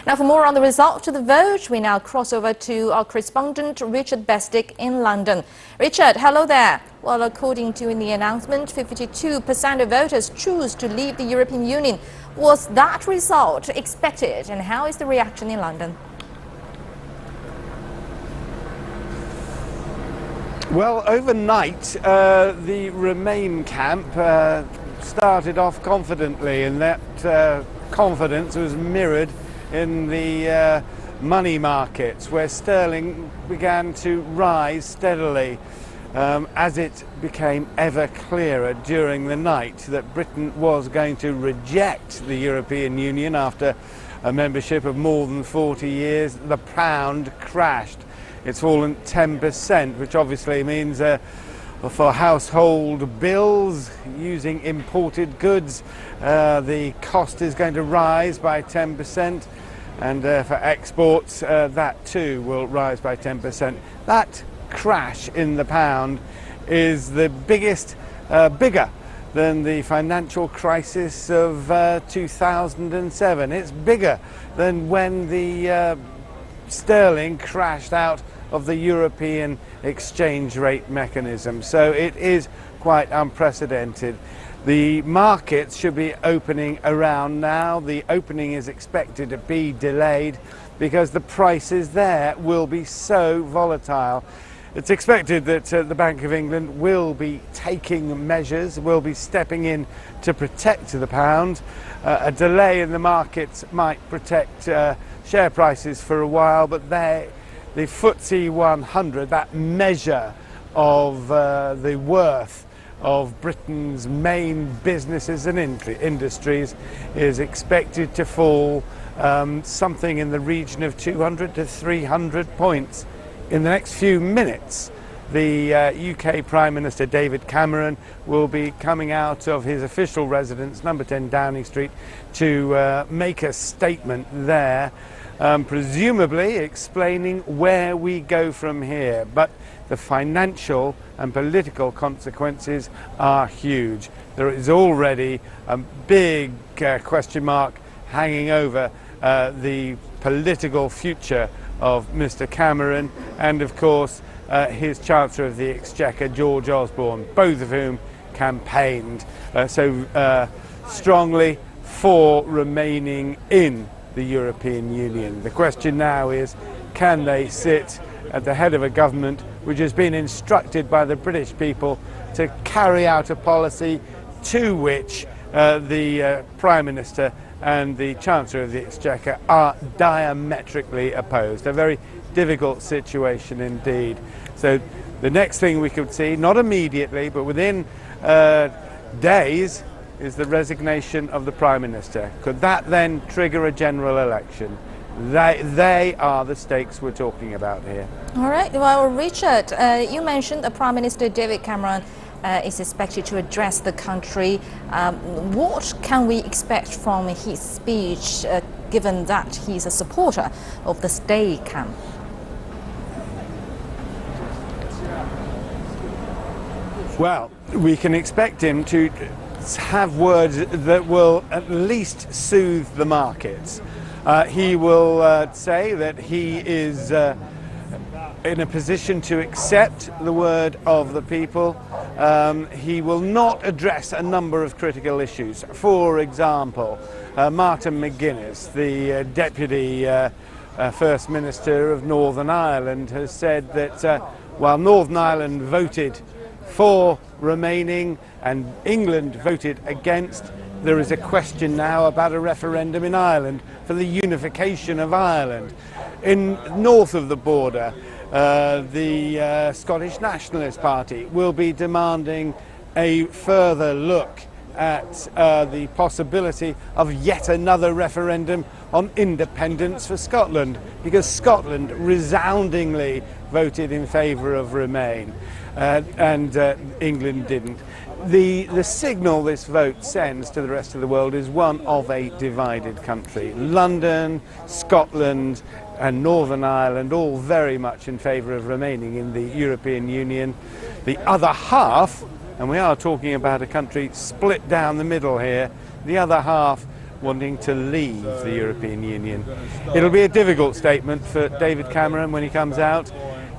Now, for more on the result of the vote, we now cross over to our correspondent Richard Bestick in London. Richard, hello there. Well, according to the announcement, 52% of voters choose to leave the European Union. Was that result expected, and how is the reaction in London? Well, overnight, the Remain camp started off confidently, and that confidence was mirrored in the money markets, where sterling began to rise steadily as it became ever clearer during the night that Britain was going to reject the European Union after a membership of more than 40 years. The pound crashed. It's fallen 10%, which obviously means for household bills using imported goods, the cost is going to rise by 10%, and for exports, that too will rise by 10%. That crash in the pound is the biggest, bigger than the financial crisis of 2007. It's bigger than when the sterling crashed out of the European exchange rate mechanism. So it is quite unprecedented. The markets should be opening around now. The opening is expected to be delayed because the prices there will be so volatile. It's expected that the Bank of England will be taking measures, will be stepping in to protect the pound. A delay in the markets might protect share prices for a while, but the FTSE 100, that measure of the worth of Britain's main businesses and industries, is expected to fall something in the region of 200 to 300 points. In the next few minutes, the UK Prime Minister David Cameron will be coming out of his official residence, number 10 Downing Street, to make a statement there, presumably explaining where we go from here. But the financial and political consequences are huge. There is already a big question mark hanging over the political future of Mr. Cameron and, of course, his Chancellor of the Exchequer, George Osborne, both of whom campaigned so strongly for remaining in the European Union. The question now is, can they sit at the head of a government which has been instructed by the British people to carry out a policy to which the Prime Minister and the Chancellor of the Exchequer are diametrically opposed. A very difficult situation indeed. So the next thing we could see, not immediately, but within days, is the resignation of the Prime Minister. Could that then trigger a general election? They are the stakes we're talking about here. All right. Well, Richard, you mentioned Prime Minister David Cameron is expected to address the country. What can we expect from his speech, given that he's a supporter of the stay camp? Well, we can expect him to have words that will at least soothe the markets. He will say that he is in a position to accept the word of the people. He will not address a number of critical issues. For example, Martin McGuinness, the Deputy First Minister of Northern Ireland, has said that while Northern Ireland voted for remaining and England voted against, there is a question now about a referendum in Ireland for the unification of Ireland. In north of the border, the Scottish Nationalist Party will be demanding a further look at the possibility of yet another referendum on independence for Scotland, because Scotland resoundingly voted in favour of Remain and England didn't. The signal this vote sends to the rest of the world is one of a divided country. London, Scotland and Northern Ireland all very much in favour of remaining in the European Union. The other half, and we are talking about a country split down the middle here, the other half wanting to leave the European Union. It'll be a difficult statement for David Cameron when he comes out.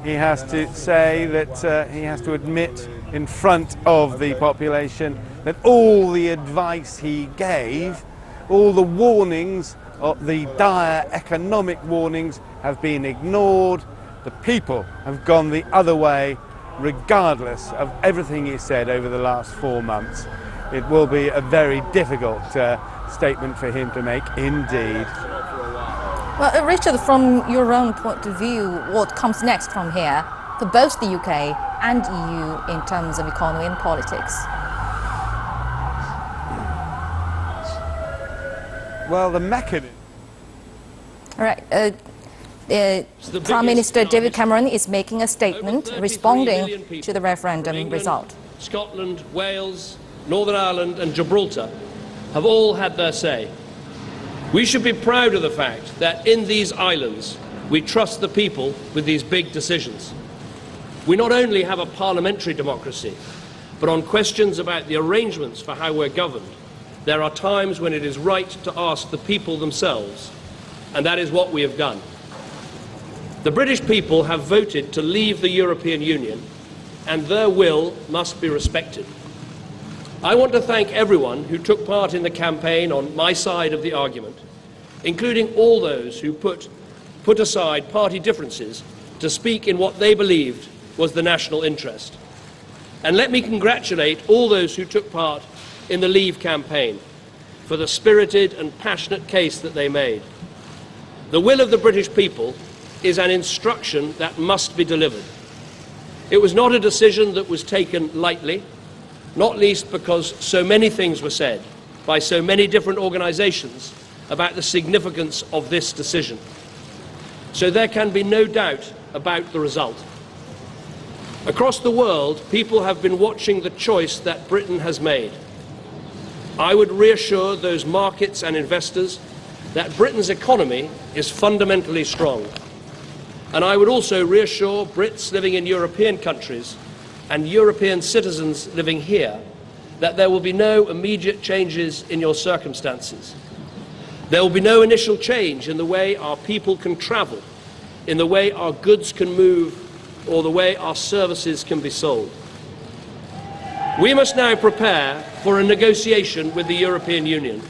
He has to say that he has to admit in front of the population that all the advice he gave, all the warnings, the dire economic warnings, have been ignored. The people have gone the other way, regardless of everything he said over the last 4 months. It will be a very difficult statement for him to make indeed. Well, Richard, from your own point of view, what comes next from here for both the UK and EU in terms of economy and politics? Well, the mechanism... All right. Prime Minister David Cameron is making a statement responding to the referendum England, result. Scotland, Wales, Northern Ireland and Gibraltar have all had their say. We should be proud of the fact that in these islands we trust the people with these big decisions. We not only have a parliamentary democracy, but on questions about the arrangements for how we're governed, there are times when it is right to ask the people themselves, and that is what we have done. The British people have voted to leave the European Union, and their will must be respected. I want to thank everyone who took part in the campaign on my side of the argument, including all those who put aside party differences to speak in what they believed was the national interest. And let me congratulate all those who took part in the Leave campaign for the spirited and passionate case that they made. The will of the British people is an instruction that must be delivered. It was not a decision that was taken lightly, not least because so many things were said by so many different organisations about the significance of this decision. So there can be no doubt about the result. Across the world, people have been watching the choice that Britain has made. I would reassure those markets and investors that Britain's economy is fundamentally strong. And I would also reassure Brits living in European countries and European citizens living here that there will be no immediate changes in your circumstances. There will be no initial change in the way our people can travel, in the way our goods can move, or the way our services can be sold. We must now prepare for a negotiation with the European Union.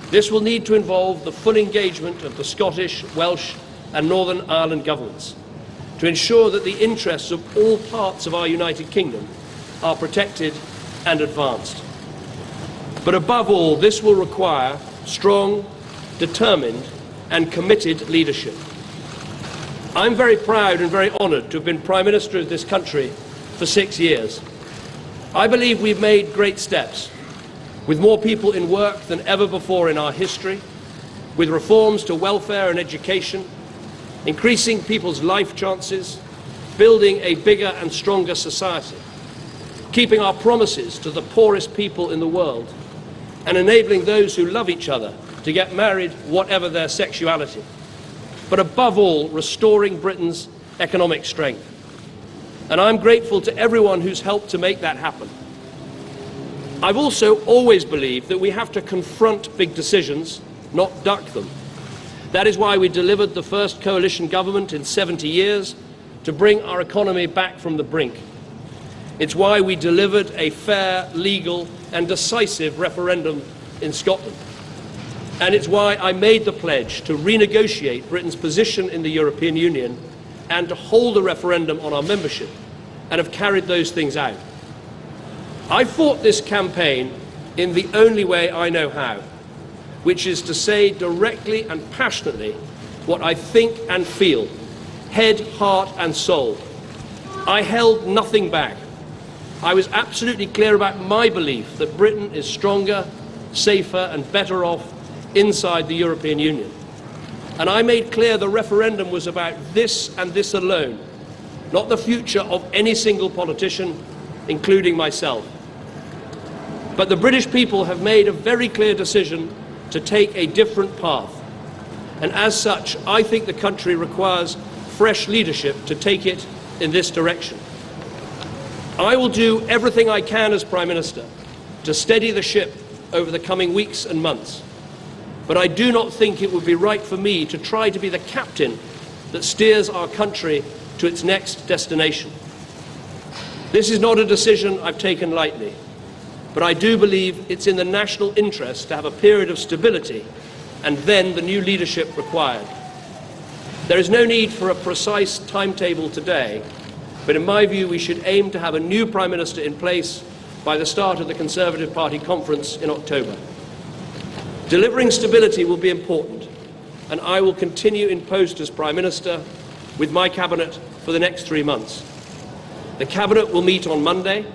This will need to involve the full engagement of the Scottish, Welsh and Northern Ireland governments to ensure that the interests of all parts of our United Kingdom are protected and advanced. But above all, this will require strong, determined and committed leadership. I'm very proud and very honoured to have been Prime Minister of this country for 6 years. I believe we've made great steps, with more people in work than ever before in our history, with reforms to welfare and education, increasing people's life chances, building a bigger and stronger society, keeping our promises to the poorest people in the world, and enabling those who love each other to get married whatever their sexuality. But above all, restoring Britain's economic strength. And I'm grateful to everyone who's helped to make that happen. I've also always believed that we have to confront big decisions, not duck them. That is why we delivered the first coalition government in 70 years to bring our economy back from the brink. It's why we delivered a fair, legal and decisive referendum in Scotland. And it's why I made the pledge to renegotiate Britain's position in the European Union and to hold a referendum on our membership, and have carried those things out. I fought this campaign in the only way I know how, which is to say directly and passionately what I think and feel, head, heart and soul. I held nothing back. I was absolutely clear about my belief that Britain is stronger, safer and better off inside the European Union. And I made clear the referendum was about this and this alone, not the future of any single politician, including myself. But the British people have made a very clear decision to take a different path. And as such, I think the country requires fresh leadership to take it in this direction. I will do everything I can as Prime Minister to steady the ship over the coming weeks and months. But I do not think it would be right for me to try to be the captain that steers our country to its next destination. This is not a decision I've taken lightly, but I do believe it's in the national interest to have a period of stability and then the new leadership required. There is no need for a precise timetable today, but in my view we should aim to have a new Prime Minister in place by the start of the Conservative Party conference in October. Delivering stability will be important, and I will continue in post as Prime Minister with my Cabinet for the next 3 months. The Cabinet will meet on Monday.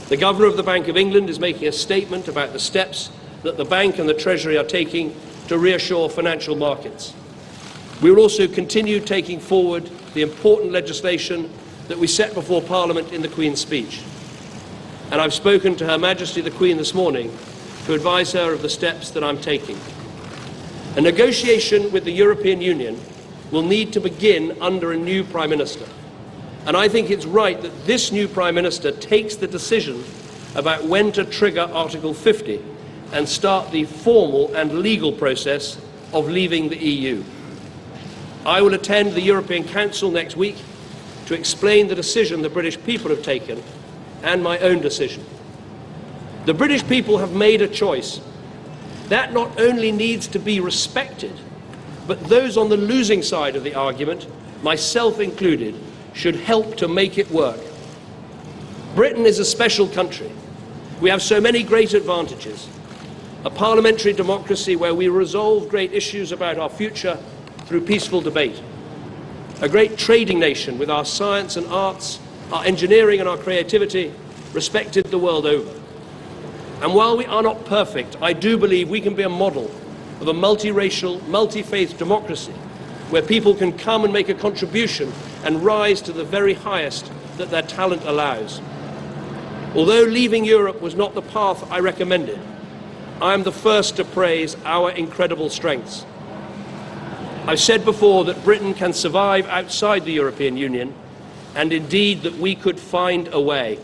The Governor of the Bank of England is making a statement about the steps that the Bank and the Treasury are taking to reassure financial markets. We will also continue taking forward the important legislation that we set before Parliament in the Queen's speech. And I've spoken to Her Majesty the Queen this morning to advise her of the steps that I'm taking. A negotiation with the European Union will need to begin under a new Prime Minister. And I think it's right that this new Prime Minister takes the decision about when to trigger Article 50 and start the formal and legal process of leaving the EU. I will attend the European Council next week to explain the decision the British people have taken and my own decision. The British people have made a choice. That not only needs to be respected, but those on the losing side of the argument, myself included, should help to make it work. Britain is a special country. We have so many great advantages. A parliamentary democracy where we resolve great issues about our future through peaceful debate. A great trading nation with our science and arts, our engineering and our creativity respected the world over. And while we are not perfect, I do believe we can be a model of a multiracial, multi-faith democracy where people can come and make a contribution and rise to the very highest that their talent allows. Although leaving Europe was not the path I recommended, I am the first to praise our incredible strengths. I've said before that Britain can survive outside the European Union, and indeed that we could find a way.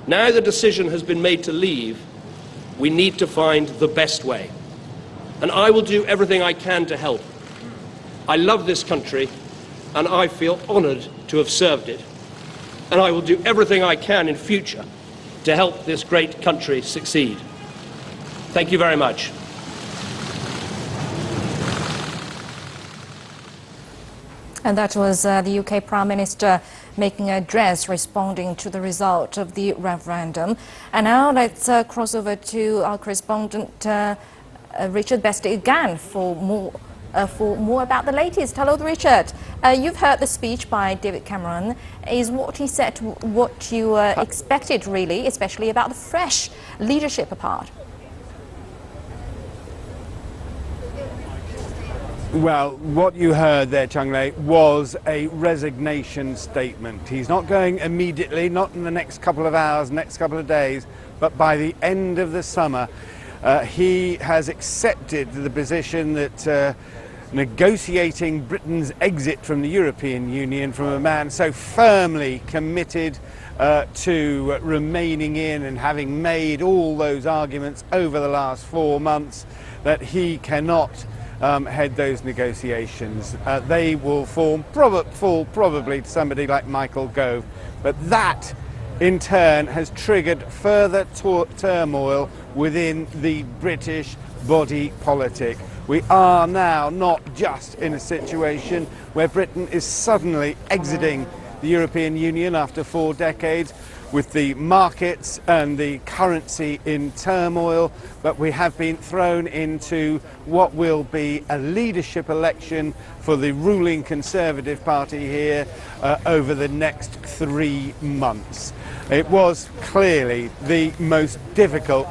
Now the decision has been made to leave, we need to find the best way. And I will do everything I can to help. I love this country, and I feel honoured to have served it. And I will do everything I can in future to help this great country succeed. Thank you very much. And that was the UK Prime Minister making an address responding to the result of the referendum. And now let's cross over to our correspondent Richard Bestie again for more about the latest. Hello, Richard. You've heard the speech by David Cameron. Is what he said what you expected, really, especially about the fresh leadership apart? Well, what you heard there, Chung Lei, was a resignation statement. He's not going immediately, not in the next couple of hours, next couple of days, but by the end of the summer, he has accepted the position that negotiating Britain's exit from the European Union from a man so firmly committed to remaining in and having made all those arguments over the last 4 months, that he cannot head those negotiations. They will fall probably to somebody like Michael Gove, but that in turn has triggered further turmoil within the British body politic. We are now not just in a situation where Britain is suddenly exiting the European Union after 4 decades, with the markets and the currency in turmoil, but we have been thrown into what will be a leadership election for the ruling Conservative Party here over the next 3 months. It was clearly the most difficult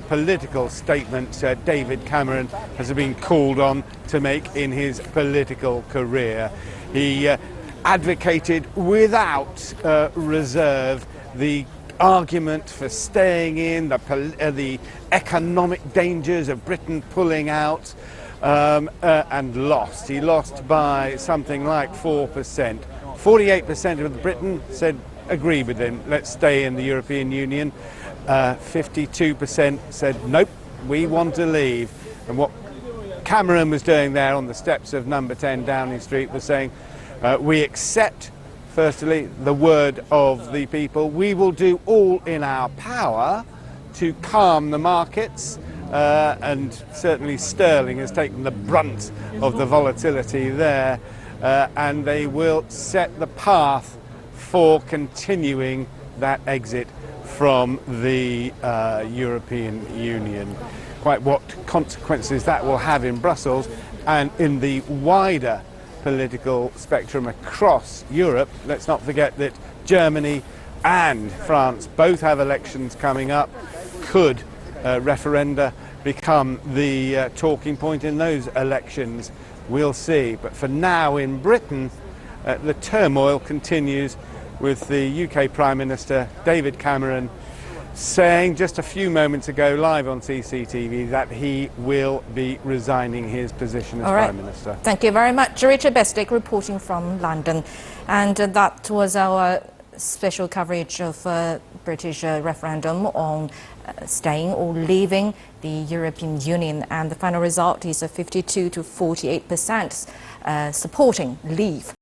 political statement David Cameron has been called on to make in his political career. He advocated without reserve the argument for staying in, the economic dangers of Britain pulling out, and lost. He lost by something like 4%. 48% of Britain said agree with him, let's stay in the European Union. 52% said nope, we want to leave. And what Cameron was doing there on the steps of number 10 Downing Street was saying, we accept, firstly, the word of the people. We will do all in our power to calm the markets, and certainly sterling has taken the brunt of the volatility there, and they will set the path for continuing that exit from the European Union. Quite what consequences that will have in Brussels and in the wider political spectrum across Europe. Let's not forget that Germany and France both have elections coming up. Could referenda become the talking point in those elections? We'll see. But for now in Britain, the turmoil continues with the UK Prime Minister David Cameron saying just a few moments ago live on CCTV that he will be resigning his position as Prime Minister. Thank you very much. Richard Bestick reporting from London. And that was our special coverage of British referendum on staying or leaving the European Union. And the final result is a 52 to 48% supporting leave.